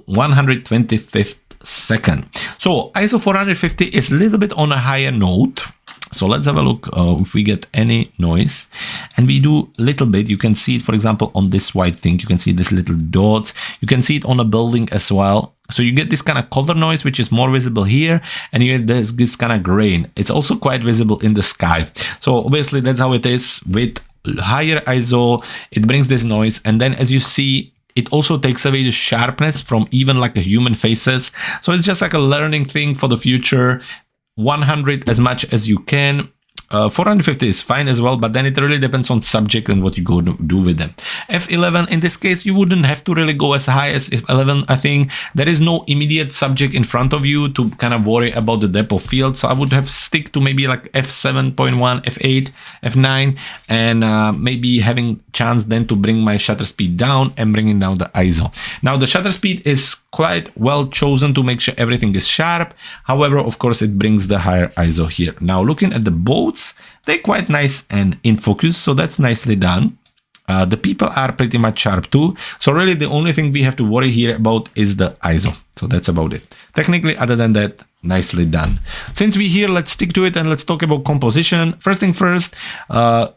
125th second. So ISO 450 is a little bit on a higher note. So let's have a look if we get any noise, and we do a little bit. You can see it, for example, on this white thing. You can see this little dots. You can see it on a building as well. So you get this kind of color noise, which is more visible here, and you get this kind of grain. It's also quite visible in the sky. So obviously that's how it is with higher ISO. It brings this noise, and then as you see, it also takes away the sharpness from even like the human faces. So it's just like a learning thing for the future. 100 as much as you can. 450 is fine as well, but then it really depends on subject and what you go to do with them. F11, in this case, you wouldn't have to really go as high as F11. I think there is no immediate subject in front of you to kind of worry about the depth of field. So I would have stick to maybe like F7.1, F8, F9, and maybe having chance then to bring my shutter speed down and bringing down the ISO. Now the shutter speed is quite well chosen to make sure everything is sharp. However, of course, it brings the higher ISO here. Now looking at the boats, they're quite nice and in focus, so that's nicely done. The people are pretty much sharp too, so really the only thing we have to worry here about is the ISO. So that's about it. Technically, other than that, nicely done. Since we're here, let's stick to it and let's talk about composition. First thing first,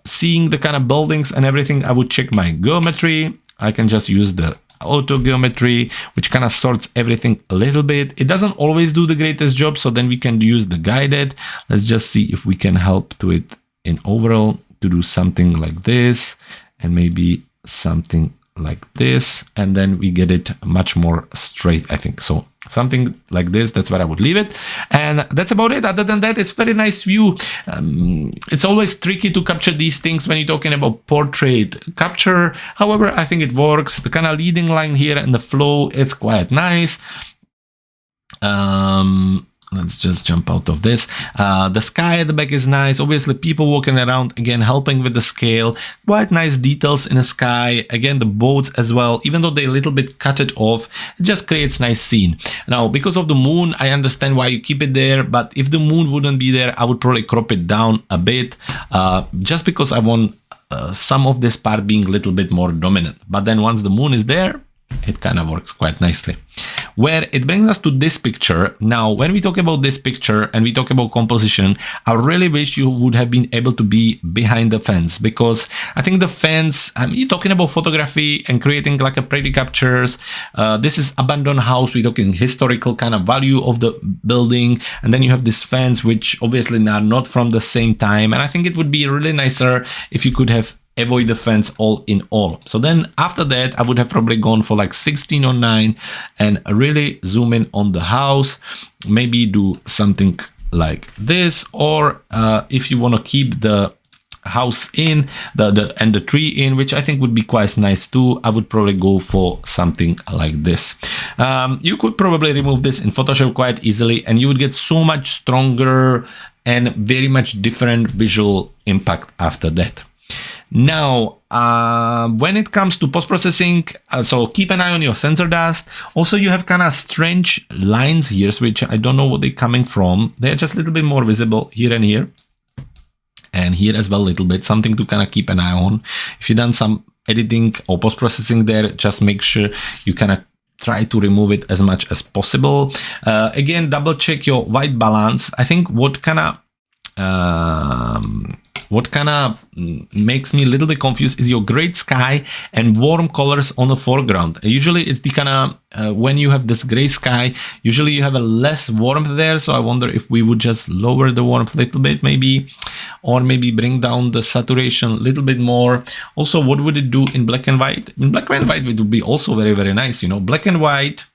seeing the kind of buildings and everything, I would check my geometry. I can just use the auto geometry, which kind of sorts everything a little bit. It doesn't always do the greatest job, so then we can use the guided. Let's just see if we can help to it in overall to do something like this, and maybe something like this, and then we get it much more straight, I think. So something like this, that's where I would leave it. And that's about it. Other than that, it's very nice view. It's always tricky to capture these things when you're talking about portrait capture. However, I think it works. The kind of leading line here and the flow, it's quite nice. Let's just jump out of this. The sky at the back is nice. Obviously, people walking around, again, helping with the scale. Quite nice details in the sky. Again, the boats as well. Even though they a little bit cut it off, it just creates nice scene. Now, because of the moon, I understand why you keep it there. But if the moon wouldn't be there, I would probably crop it down a bit. Just because I want some of this part being a little bit more dominant. But then once the moon is there, it kind of works quite nicely. Where it brings us to this picture. Now, when we talk about this picture and we talk about composition, I really wish you would have been able to be behind the fence, because I think the fence, you're talking about photography and creating like a pretty captures. This is abandoned house. We're talking historical kind of value of the building. And then you have this fence, which obviously are not from the same time. And I think it would be really nicer if you could have avoid the fence all in all. So then after that, I would have probably gone for like 16:9 and really zoom in on the house. Maybe do something like this, or if you want to keep the house in and the tree in, which I think would be quite nice too, I would probably go for something like this. You could probably remove this in Photoshop quite easily, and you would get so much stronger and very much different visual impact after that. Now, when it comes to post-processing, so keep an eye on your sensor dust. Also, you have kind of strange lines here, which I don't know what they're coming from. They're just a little bit more visible here and here. And here as well, a little bit, something to kind of keep an eye on. If you've done some editing or post-processing there, just make sure you kind of try to remove it as much as possible. Again, double check your white balance. I think what kind of makes me a little bit confused is your great sky and warm colors on the foreground. Usually it's the kind of, when you have this gray sky, usually you have a less warmth there. So I wonder if we would just lower the warmth a little bit maybe, or maybe bring down the saturation a little bit more. Also, what would it do in black and white? In black and white, it would be also very, very nice, you know, black and white,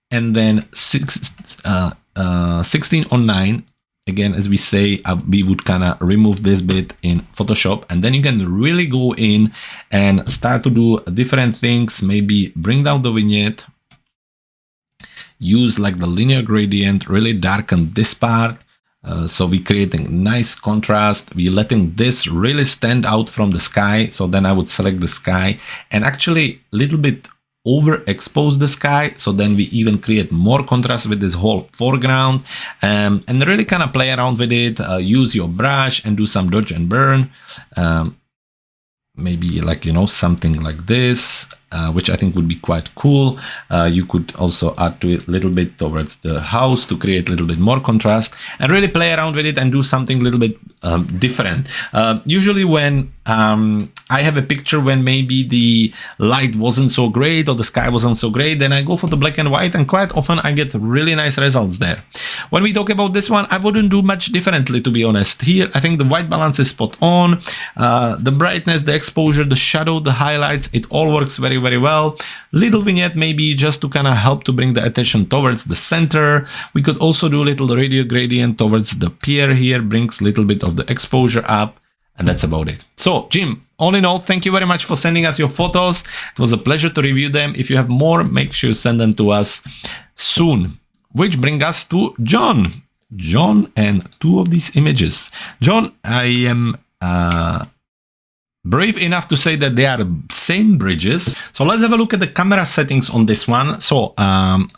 and then 16:9. Again, as we say, we would kind of remove this bit in Photoshop, and then you can really go in and start to do different things. Maybe bring down the vignette, use like the linear gradient, really darken this part. So we're creating nice contrast. We're letting this really stand out from the sky. So then I would select the sky and actually a little bit overexpose the sky, so then we even create more contrast with this whole foreground, and really kind of play around with it. Use your brush and do some dodge and burn, maybe like, you know, something like this, which I think would be quite cool. You could also add to it a little bit towards the house to create a little bit more contrast and really play around with it and do something a little bit different. Usually when I have a picture when maybe the light wasn't so great or the sky wasn't so great, then I go for the black and white, and quite often I get really nice results there. When we talk about this one, I wouldn't do much differently, to be honest. Here, I think the white balance is spot on. The brightness, the exposure, the shadow, the highlights, it all works very, very well. Little vignette maybe just to kind of help to bring the attention towards the center. We could also do a little radio gradient towards the pier here, brings a little bit of the exposure up, and that's about it. So, Jim, all in all, thank you very much for sending us your photos. It was a pleasure to review them. If you have more, make sure you send them to us soon. Which brings us to John. John and two of these images. John, I am brave enough to say that they are the same bridges. So let's have a look at the camera settings on this one. So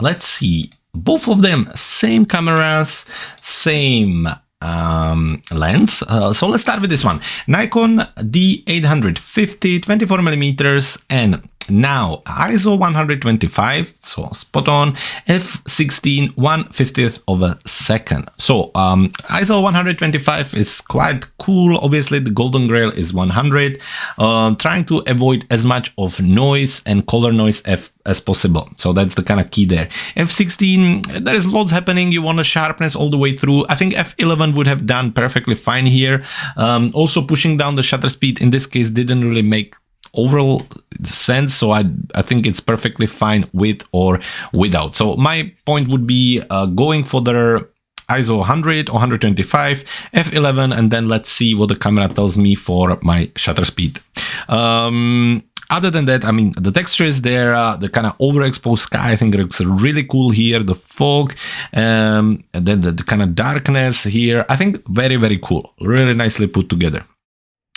let's see. Both of them, same cameras, same lens. So let's start with this one. Nikon D850, 24 millimeters, and Now, ISO 125, so spot on, f16, 1/50th of a second. So ISO 125 is quite cool. Obviously, the golden grail is 100. Trying to avoid as much of noise and color noise as possible. So that's the kind of key there. F16, there is lots happening. You want a sharpness all the way through. I think F11 would have done perfectly fine here. Also pushing down the shutter speed in this case didn't really make overall sense, so I think it's perfectly fine with or without. So my point would be going for the ISO 100 or 125, f11, and then let's see what the camera tells me for my shutter speed. Other than that, I mean, the texture is there, the kind of overexposed sky, I think looks really cool here, the fog, and then the kind of darkness here, I think very, very cool, really nicely put together.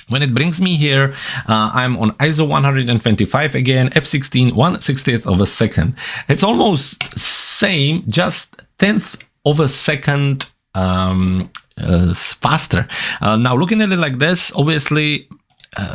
When it brings me here, I'm on ISO 125 again, f16, 1/60th of a second. It's almost same, just 10th of a second faster. Now looking at it like this, obviously,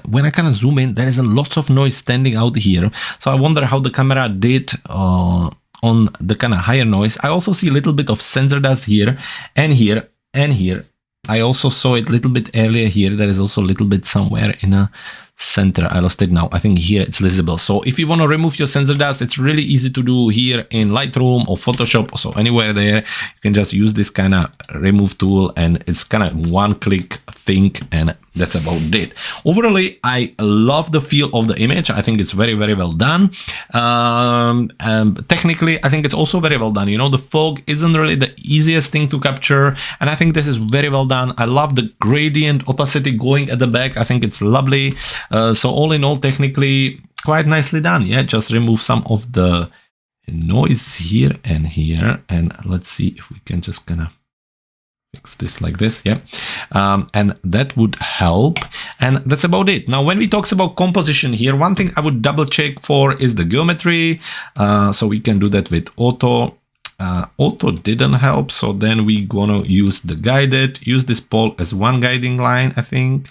when I kind of zoom in, there is a lot of noise standing out here. So I wonder how the camera did on the kind of higher noise. I also see a little bit of sensor dust here and here and here. I also saw it a little bit earlier here. There is also a little bit somewhere in a center. I lost it now. I think here it's visible. So if you want to remove your sensor dust, it's really easy to do here in Lightroom or Photoshop. So anywhere there, you can just use this kind of remove tool, and it's kind of one click thing, and that's about it. Overall, I love the feel of the image. I think it's very, very well done. Technically, I think it's also very well done. You know, the fog isn't really the easiest thing to capture, and I think this is very well done. I love the gradient opacity going at the back. I think it's lovely. So all in all, technically quite nicely done. Yeah, just remove some of the noise here, and let's see if we can just kind of fix this like this. Yeah, and that would help, and that's about it. Now when we talk about composition here, one thing I would double check for is the geometry. So we can do that with auto. Auto didn't help, so then we gonna use the guided, use this pole as one guiding line, I think,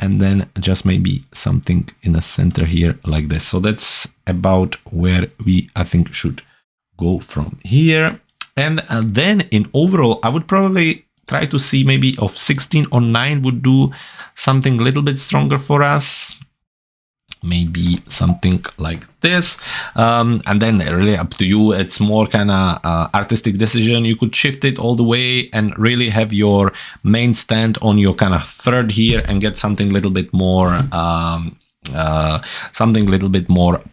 and then just maybe something in the center here like this. So that's about where we, I think, should go from here. And then in overall, I would probably try to see maybe of 16 or 9 would do something a little bit stronger for us. Maybe something like this, and then really up to you. It's more kind of artistic decision. You could shift it all the way and really have your main stand on your kind of third here and get something a little bit more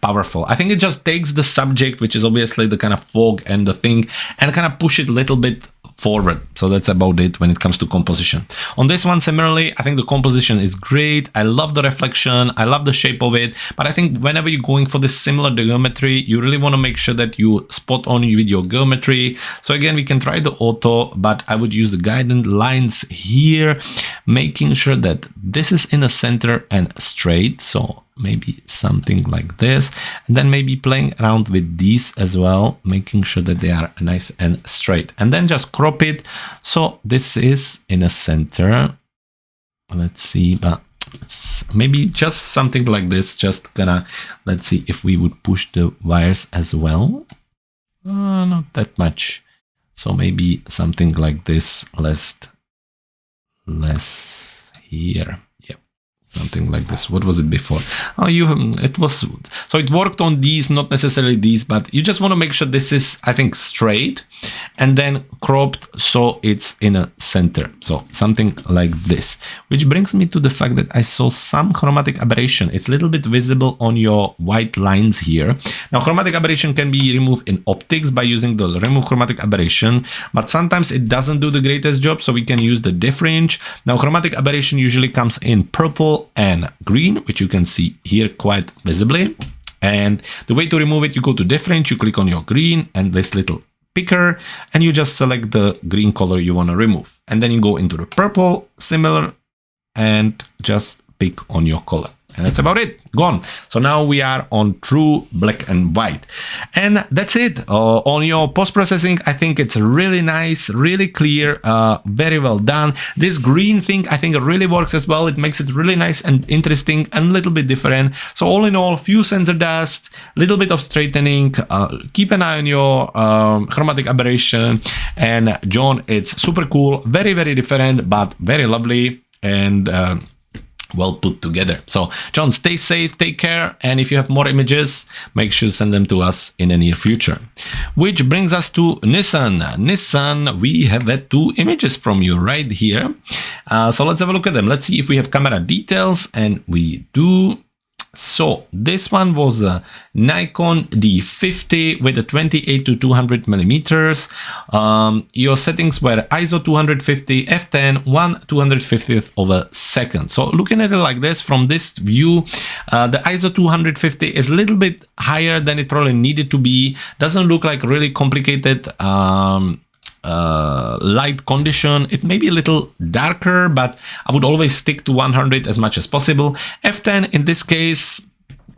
powerful. I think it just takes the subject, which is obviously the kind of fog and the thing, and kind of push it a little bit forward. So that's about it when it comes to composition. On this one, similarly, I think the composition is great. I love the reflection. I love the shape of it. But I think whenever you're going for this similar geometry, you really want to make sure that you spot on with your geometry. So again, we can try the auto, but I would use the guided lines here, making sure that this is in the center and straight. So maybe something like this, and then maybe playing around with these as well, making sure that they are nice and straight, and then just crop it so this is in a center. Let's see, but it's maybe just something like this. Just gonna, let's see if we would push the wires as well. Not that much, so maybe something like this, less here. Something like this. What was it before? Oh, it was, so it worked on these, not necessarily these, but you just want to make sure this is, I think, straight and then cropped so it's in a center. So something like this, which brings me to the fact that I saw some chromatic aberration. It's a little bit visible on your white lines here. Now, chromatic aberration can be removed in optics by using the remove chromatic aberration, but sometimes it doesn't do the greatest job, so we can use the diff range. Now, chromatic aberration usually comes in purple and green, which you can see here quite visibly. And the way to remove it, you go to diff range, you click on your green and this little picker, and you just select the green color you want to remove. And then you go into the purple, similar, and just pick on your color. And that's about it. Gone. So now we are on true black and white. And that's it. On your post-processing, I think it's really nice, really clear, very well done. This green thing, I think it really works as well. It makes it really nice and interesting and a little bit different. So all in all, few sensor dust, little bit of straightening. Keep an eye on your chromatic aberration. And John, it's super cool. Very, very different, but very lovely. And well put together. So John, stay safe, take care, and if you have more images, make sure to send them to us in the near future. Which brings us to Nissan. Nissan, we have 2 images from you right here. So let's have a look at them. Let's see if we have camera details, and we do. So this one was a Nikon D50 with a 28 to 200 millimeters. Your settings were ISO 250, f10, 1/250th of a second. So looking at it like this, from this view, the ISO 250 is a little bit higher than it probably needed to be. Doesn't look like really complicated light condition. It may be a little darker, but I would always stick to 100 as much as possible. F10 in this case,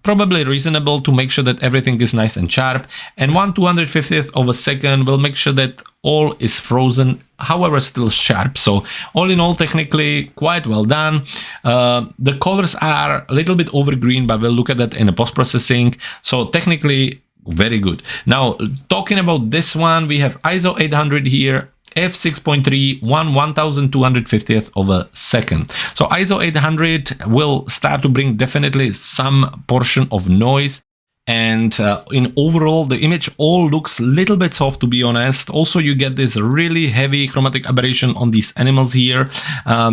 probably reasonable to make sure that everything is nice and sharp, and 1/250th of a second will make sure that all is frozen, however still sharp. So all in all, technically quite well done. The colors are a little bit over green, but we'll look at that in a post-processing. So technically very good. Now talking about this one, we have ISO 800 here, f6.3, 1/1250th of a second. So ISO 800 will start to bring definitely some portion of noise. And in overall, the image all looks a little bit soft, to be honest. Also, you get this really heavy chromatic aberration on these animals here.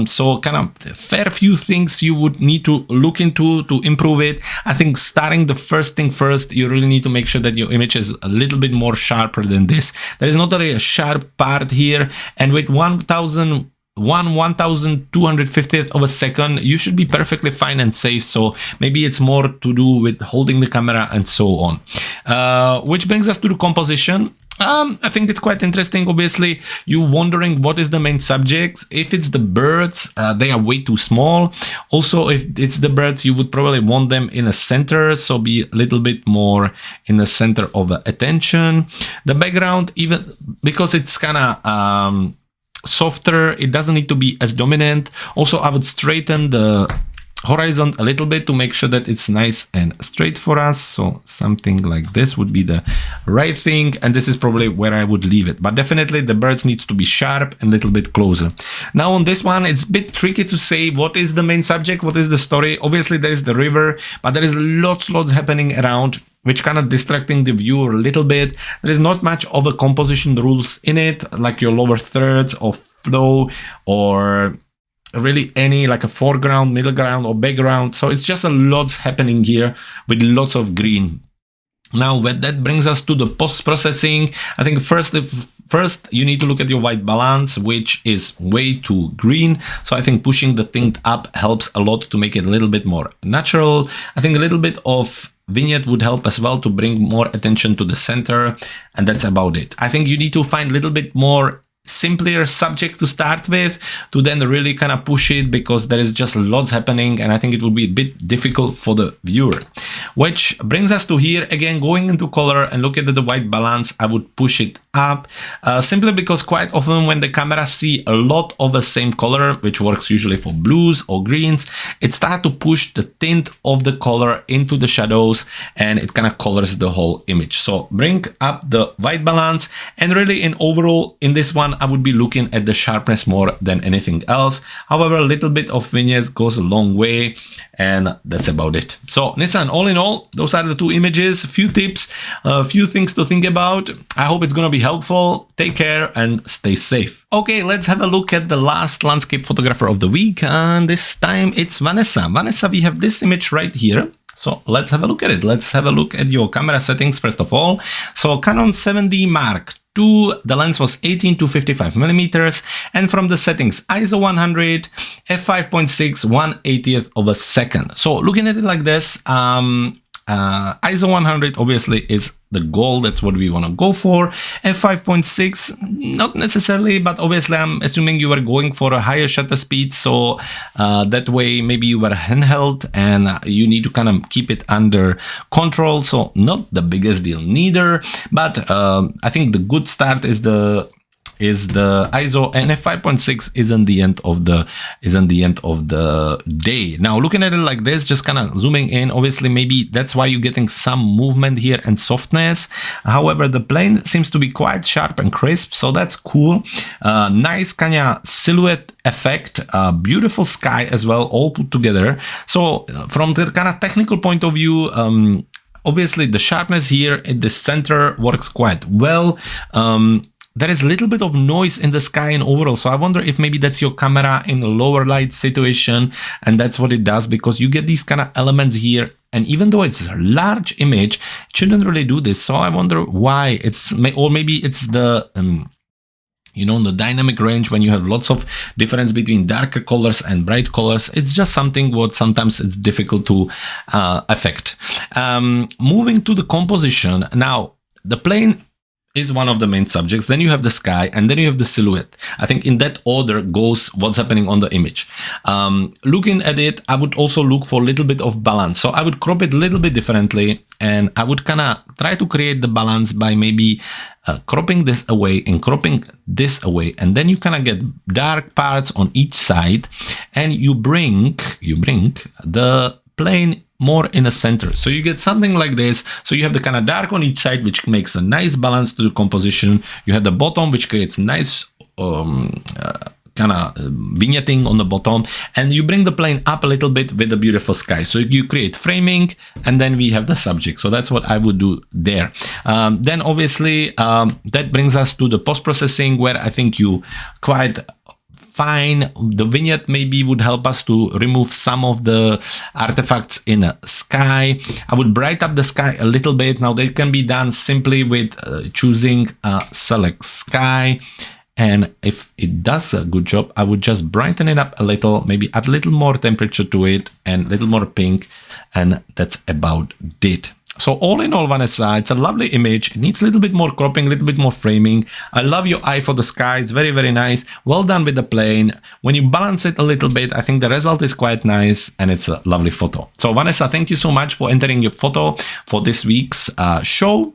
So kind of fair few things you would need to look into to improve it. I think starting the first thing first, you really need to make sure that your image is a little bit more sharper than this. There is not a sharp part here. And with 1/1250th of a second, you should be perfectly fine and safe. So maybe it's more to do with holding the camera and so on. Which brings us to the composition. I think it's quite interesting. Obviously, you wondering what is the main subject. If it's the birds, they are way too small. Also, if it's the birds, you would probably want them in a center, so be a little bit more in the center of attention. The background, even because it's kind of softer, it doesn't need to be as dominant. Also, I would straighten the horizon a little bit to make sure that it's nice and straight for us. So something like this would be the right thing, and this is probably where I would leave it. But definitely the birds need to be sharp and a little bit closer. Now on this one, it's a bit tricky to say what is the main subject, what is the story. Obviously there is the river, but there is lots happening around, which kind of distracting the viewer a little bit. There is not much of a composition rules in it, like your lower thirds or flow, or really any like a foreground, middle ground, or background. So it's just a lot happening here with lots of green. Now that brings us to the post-processing. I think first you need to look at your white balance, which is way too green. So I think pushing the thing up helps a lot to make it a little bit more natural. I think a little bit of vignette would help as well to bring more attention to the center, and that's about it. I think you need to find a little bit more simpler subject to start with, to then really kind of push it, because there is just lots happening, and I think it would be a bit difficult for the viewer. Which brings us to here again, going into color and look at the white balance. I would push it up simply because quite often when the camera see a lot of the same color, which works usually for blues or greens, it starts to push the tint of the color into the shadows, and it kind of colors the whole image. So bring up the white balance, and really in overall in this one I would be looking at the sharpness more than anything else. However, a little bit of vignettes goes a long way, and that's about it. So Nissan, all in all, those are the 2 images. A few tips, a few things to think about. I hope it's gonna be helpful. Take care and stay safe. Okay, let's have a look at the last landscape photographer of the week, and this time it's Vanessa. Vanessa, we have this image right here. So let's have a look at it. Let's have a look at your camera settings first of all. So Canon 7D Mark II, the lens was 18 to 55 millimeters, and from the settings, ISO 100, f5.6, 1/80th of a second. So looking at it like this, ISO 100 obviously is the goal. That's what we want to go for. f5.6, not necessarily, but obviously I'm assuming you are going for a higher shutter speed. So that way maybe you were handheld and you need to kind of keep it under control. So not the biggest deal neither, but I think the good start is the ISO, and f5.6 isn't the end of the day. Now looking at it like this, just kind of zooming in, obviously maybe that's why you're getting some movement here and softness. However, the plane seems to be quite sharp and crisp, so that's cool. Nice kind of silhouette effect, beautiful sky as well, all put together. So from the kind of technical point of view, obviously the sharpness here in the center works quite well. There is a little bit of noise in the sky and overall, so I wonder if maybe that's your camera in a lower light situation, and that's what it does, because you get these kind of elements here, and even though it's a large image, it shouldn't really do this. So I wonder why. Or maybe it's the the dynamic range, when you have lots of difference between darker colors and bright colors. It's just something what sometimes it's difficult to affect. Moving to the composition now, the plane is one of the main subjects, then you have the sky, and then you have the silhouette. I think in that order goes what's happening on the image. Looking at it, I would also look for a little bit of balance. So I would crop it a little bit differently, and I would kind of try to create the balance by maybe cropping this away and cropping this away, and then you kind of get dark parts on each side, and you bring the plane more in the center. So you get something like this. So you have the kind of dark on each side, which makes a nice balance to the composition. You have the bottom, which creates nice kind of vignetting on the bottom, and you bring the plane up a little bit with the beautiful sky. So you create framing, and then we have the subject. So that's what I would do there. Then obviously that brings us to the post-processing, where I think you quite fine. The vignette maybe would help us to remove some of the artifacts in the sky. I would brighten up the sky a little bit. Now that can be done simply with choosing select sky. And if it does a good job, I would just brighten it up a little, maybe add a little more temperature to it and a little more pink. And that's about it. So all in all, Vanessa, it's a lovely image. It needs a little bit more cropping, a little bit more framing. I love your eye for the sky. It's very, very nice. Well done with the plane. When you balance it a little bit, I think the result is quite nice, and it's a lovely photo. So Vanessa, thank you so much for entering your photo for this week's show.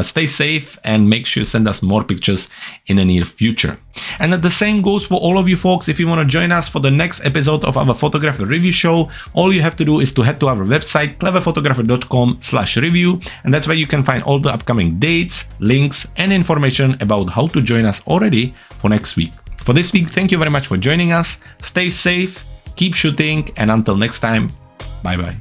Stay safe and make sure you send us more pictures in the near future. And the same goes for all of you folks. If you want to join us for the next episode of our photography review show, all you have to do is to head to our website, cleverphotographer.com/review, and that's where you can find all the upcoming dates, links, and information about how to join us already for next week. For this week, thank you very much for joining us. Stay safe, keep shooting, and until next time, bye bye.